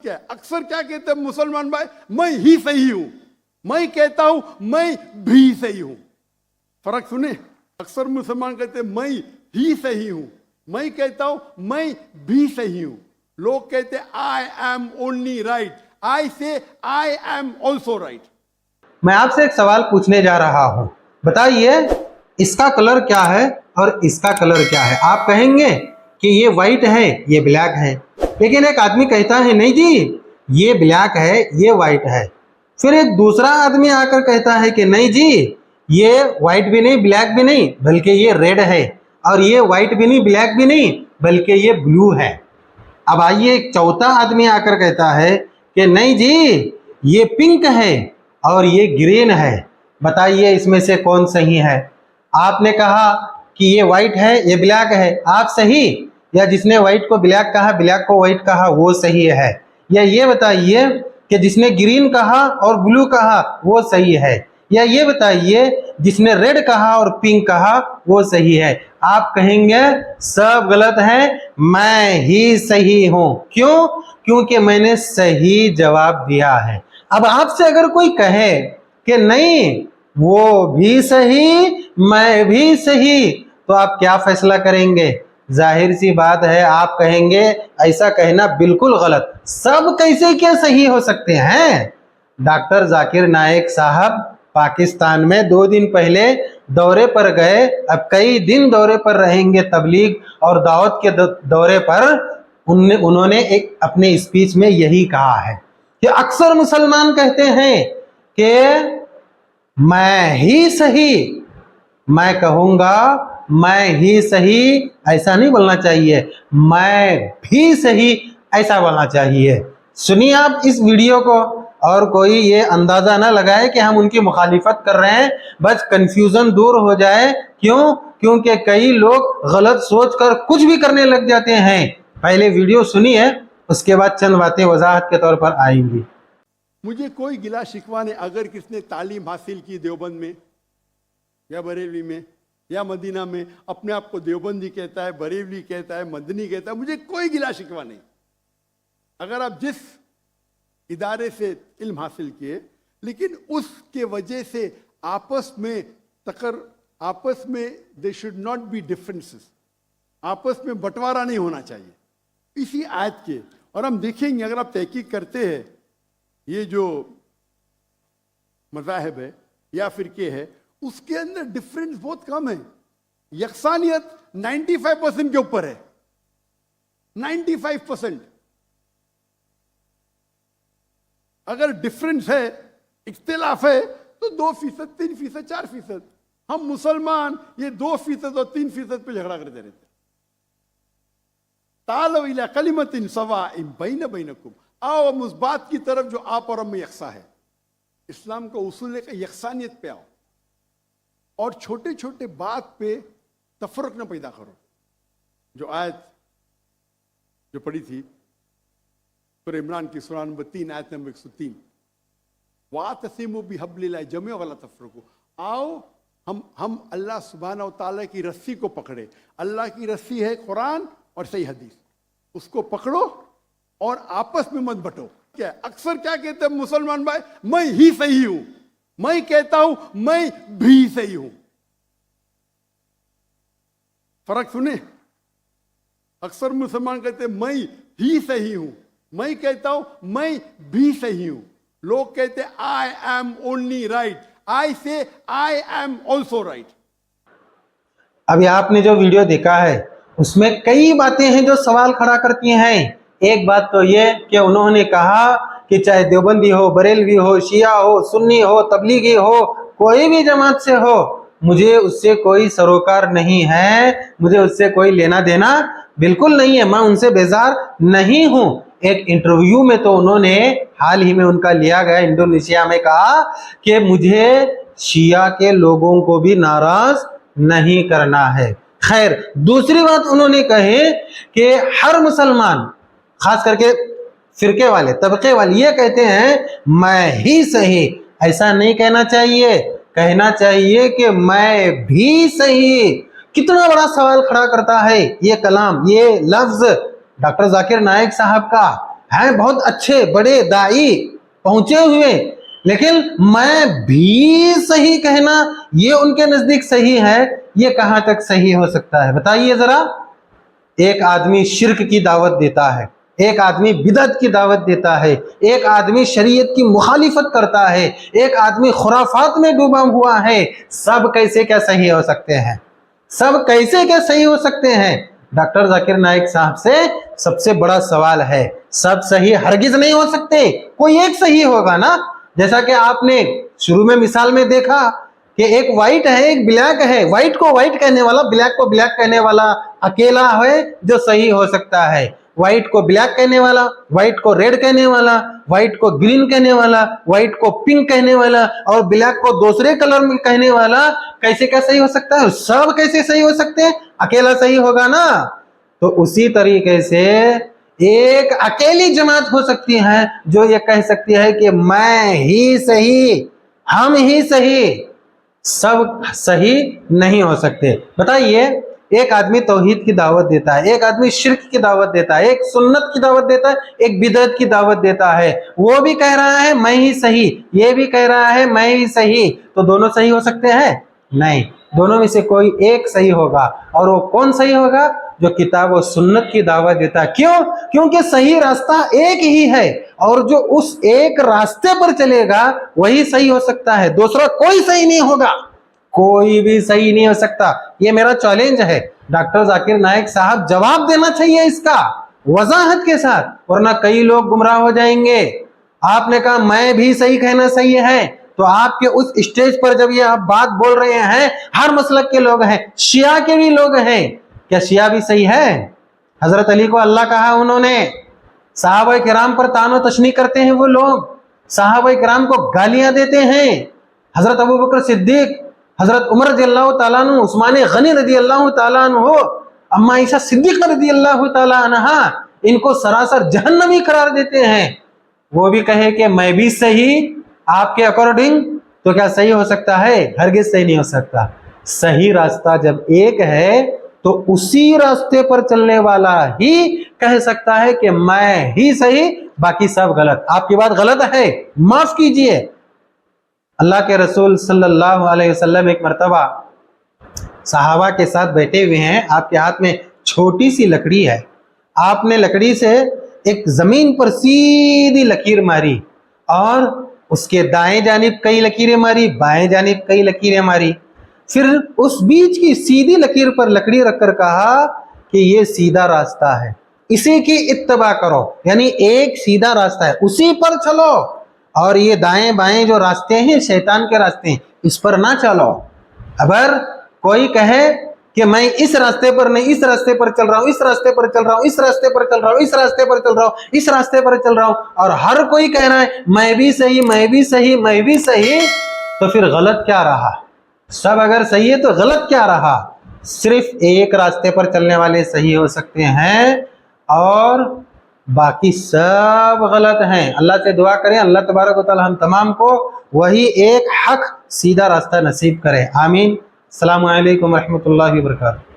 क्या है? अक्सर क्या कहते हैं मुसलमान भाई, मैं ही सही हूं, मैं कहता हूं मैं भी सही हूं। फर्क सुने, अक्सर मुसलमान कहते हैं मैं ही सही हूं, मैं कहता हूं मैं भी सही हूं। लोग कहते हैं आई एम ओनली राइट, आई से आई एम ऑल्सो राइट। मैं आपसे एक सवाल पूछने जा रहा हूं, बताइए इसका कलर क्या है और इसका कलर क्या है। आप कहेंगे कि ये व्हाइट है ये ब्लैक है, लेकिन एक आदमी कहता है नहीं जी ये ब्लैक है ये व्हाइट है। फिर एक दूसरा आदमी आकर कहता है कि नहीं जी ये व्हाइट भी नहीं ब्लैक भी नहीं बल्कि ये रेड है, और ये व्हाइट भी नहीं ब्लैक भी नहीं बल्कि ये ब्लू है। अब आइए एक चौथा आदमी आकर कहता है कि नहीं जी ये पिंक है और ये ग्रीन है, बताइए इसमें से कौन सही है। आपने कहा कि ये व्हाइट है ये ब्लैक है, आप सही, या जिसने व्हाइट को ब्लैक कहा ब्लैक को व्हाइट कहा वो सही है, या ये बताइए कि जिसने ग्रीन कहा और ब्लू कहा वो सही है, या ये बताइए जिसने रेड कहा और पिंक कहा वो सही है। आप कहेंगे सब गलत है, मैं ही सही हूं। क्यों? क्योंकि मैंने सही जवाब दिया है। अब आपसे अगर कोई कहे कि नहीं वो भी सही मैं भी सही, तो आप क्या फैसला करेंगे? जाहिर सी बात है आप कहेंगे ऐसा कहना बिल्कुल गलत, सब कैसे क्या सही हो सकते हैं। डॉक्टर जाकिर नाइक साहब पाकिस्तान में 2 दिन पहले दौरे पर गए, अब कई दिन दौरे पर रहेंगे तबलीग और दावत के दौरे पर। उन्होंने एक अपने स्पीच में यही कहा है कि अक्सर मुसलमान कहते हैं कि मैं ही सही, मैं कहूंगा मैं ही सही, ऐसा नहीं बोलना चाहिए, मैं भी सही ऐसा बोलना चाहिए। सुनिए आप इस वीडियो को, और कोई ये अंदाजा ना लगाए कि हम उनकी मुखालिफत कर रहे हैं, बस कंफ्यूजन दूर हो जाए। क्यों? क्योंकि कई लोग गलत सोचकर कुछ भी करने लग जाते हैं। पहले वीडियो सुनिए, उसके बाद चंद बातें वजाहत के तौर पर आएंगी। मुझे कोई गिला शिकवा नहीं अगर किसने तालीम हासिल की देवबंद में या बरेलवी में या मदीना में, अपने आप को देवबंदी कहता है, बरेलवी कहता है, मदनी कहता है, मुझे कोई गिला शिकवा नहीं। अगर आप जिस इदारे से इल्म हासिल किए, लेकिन उसके वजह से आपस में they should not be differences, आपस में बंटवारा नहीं होना चाहिए इसी आयत के। और हम देखेंगे अगर आप तहकीक करते हैं, ये जो मज़ाहिब है या फिरके है उसके अंदर डिफरेंस बहुत कम है, यकसानियत 95% के ऊपर है, 95%। अगर डिफरेंस है, इख्तिलाफ है, तो 2%, 3%, 4%। हम मुसलमान ये 2% और 3% पे झगड़ा करते रहते। तालो इला कलिमतिन सवाइन बैन बैनकुम, आओ हम उस बात की तरफ जो आप और हम में यकसा है। इस्लाम का उसूल का यकसानियत पे आओ, और छोटे छोटे बात पे तफरक न पैदा करो। जो आयत जो पढ़ी थी सूरह इमरान की सूरह नंबर 3 आयत नंबर 103, वातसिमु बिहब्लिल्लाहि जमीअन वला तफरकू, आओ हम अल्लाह सुब्हानहू व तआला की रस्सी को पकड़े। अल्लाह की रस्सी है कुरान और सही हदीस, उसको पकड़ो और आपस में मत बटो। क्या अक्सर क्या कहते हैं मुसलमान भाई, मैं ही सही हूं, मैं कहता हूं मैं भी सही हूं। फर्क सुने, अक्सर मुसलमान कहते हैं मैं ही सही हूं, मैं कहता हूं मैं भी सही हूं। लोग कहते हैं आई एम ओनली राइट, आई से आई एम ऑल्सो राइट। अभी आपने जो वीडियो देखा है उसमें कई बातें हैं जो सवाल खड़ा करती हैं। एक बात तो ये कि उन्होंने कहा कि चाहे देवबंदी हो, बरेलवी हो, शिया हो, सुन्नी हो, तबलीगी हो, कोई भी जमात से हो, मुझे उससे कोई सरोकार नहीं है, मुझे उससे कोई लेना देना बिल्कुल नहीं है, मैं उनसे बेजार नहीं हूं। एक इंटरव्यू में तो उन्होंने हाल ही में उनका लिया गया इंडोनेशिया में कहा कि मुझे शिया के लोगों को भी नाराज नहीं करना है। खैर, दूसरी बात उन्होंने कही कि हर मुसलमान, खास करके फिरके वाले, तबके वाले, ये कहते हैं मैं ही सही। ऐसा नहीं कहना चाहिए, कहना चाहिए कि मैं भी सही। कितना बड़ा सवाल खड़ा करता है ये कलाम, ये लफ्ज डॉक्टर जाकिर नाइक साहब का। हैं बहुत अच्छे बड़े दाई पहुंचे हुए, लेकिन मैं भी सही कहना ये उनके नजदीक सही है, ये कहां तक सही हो सकता है बताइए जरा। एक आदमी शिर्क की दावत देता है, एक आदमी बिदअत की दावत देता है, एक आदमी शरीयत की मुखालिफत करता है, एक आदमी खुराफात में डूबा हुआ है, सब कैसे क्या सही हो सकते हैं? सब कैसे क्या सही हो सकते हैं? डॉक्टर जाकिर नाइक साहब से सबसे बड़ा सवाल है, सब सही हरगिज नहीं हो सकते, कोई एक सही होगा ना। जैसा कि आपने शुरू में मिसाल में देखा कि एक व्हाइट है एक ब्लैक है, व्हाइट को व्हाइट कहने वाला ब्लैक को ब्लैक कहने वाला अकेला है जो सही हो सकता है। व्हाइट को ब्लैक कहने वाला, व्हाइट को रेड कहने वाला, व्हाइट को ग्रीन कहने वाला, व्हाइट को पिंक कहने वाला और ब्लैक को दूसरे कलर में कहने वाला कैसे क्या सही हो सकता है? सब कैसे सही हो सकते हैं? अकेला सही होगा ना। तो उसी तरीके से एक अकेली जमात हो सकती है जो ये कह सकती है कि मैं ही सही, हम ही सही, सब सही नहीं हो सकते। बताइए, एक आदमी तौहीद की दावत देता है, एक आदमी शिर्क की दावत देता है, एक सुन्नत की दावत देता है, एक बिदअत की दावत देता है, वो भी कह रहा है मैं ही सही, ये भी कह रहा है मैं ही सही, तो दोनों सही हो सकते हैं? नहीं, दोनों में से कोई एक सही होगा। और वो कौन सही होगा? जो किताब और सुन्नत की दावत देता है। क्यों? क्योंकि सही रास्ता एक ही है और जो उस एक रास्ते पर चलेगा वही सही हो सकता है, दूसरा कोई सही नहीं होगा, कोई भी सही नहीं हो सकता। ये मेरा चैलेंज है। डॉक्टर जाकिर नाइक साहब जवाब देना चाहिए इसका वजाहत के साथ, वरना कई लोग गुमराह हो जाएंगे। आपने कहा मैं भी सही कहना सही है, तो आपके उस स्टेज पर जब ये आप बात बोल रहे हैं, हर मसलक के लोग हैं, शिया के भी लोग हैं, क्या शिया भी सही है? हजरत अली को अल्लाह कहा उन्होंने, सहाबा किराम पर तानो तशनी करते हैं वो लोग, सहाबा किराम को गालियां देते हैं। हजरत अबू बकर सिद्दीक, हजरत उमर रज़ी अल्लाह ताला अन्हु, उस्मान गनी रज़ी अल्लाह ताला अन्हु, अम्मा ईसा सिद्दीक रज़ी अल्लाह ताला अन्हा, इनको सरासर जहन्नमी करार देते हैं। वो भी कहे कि मैं भी सही आपके अकॉर्डिंग, तो क्या सही हो सकता है? हरगिज सही नहीं हो सकता। सही रास्ता जब एक है तो उसी रास्ते पर चलने वाला ही कह सकता है कि मैं ही सही, बाकी सब गलत। आपकी बात गलत है, माफ कीजिए। अल्लाह के रसूल सल्लल्लाहु अलैहि वसल्लम एक मर्तबा सहाबा के साथ बैठे हुए हैं, आपके हाथ में छोटी सी लकड़ी है, आपने लकड़ी से एक जमीन पर सीधी लकीर मारी और उसके दाएं जानिब कई लकीरें मारी, बाएं जानिब कई लकीरें मारी, फिर उस बीच की सीधी लकीर पर लकड़ी रखकर कहा कि ये सीधा रास्ता है, इसी की इत्तबा करो, यानी एक सीधा रास्ता है उसी पर चलो, और ये दाएं बाएं जो रास्ते हैं शैतान के रास्ते हैं, इस पर ना चलो। अगर कोई कहे कि मैं इस रास्ते पर नहीं इस रास्ते पर चल रहा हूं, इस रास्ते पर चल रहा हूं, इस रास्ते पर चल रहा हूं, इस रास्ते पर चल रहा हूं, इस रास्ते पर चल रहा हूं, और हर कोई कह रहा है मैं भी सही मैं भी सही मैं भी सही, तो फिर गलत क्या रहा? सब अगर सही है तो गलत क्या रहा? सिर्फ एक रास्ते पर चलने वाले सही हो सकते हैं और बाकी सब गलत हैं। अल्लाह से दुआ करें, अल्लाह तबारक व तआला हम तमाम को वही एक हक सीधा रास्ता नसीब करे, आमीन। अस्सलामु अलैकुम रहमतुल्लाहि व बरकातहू।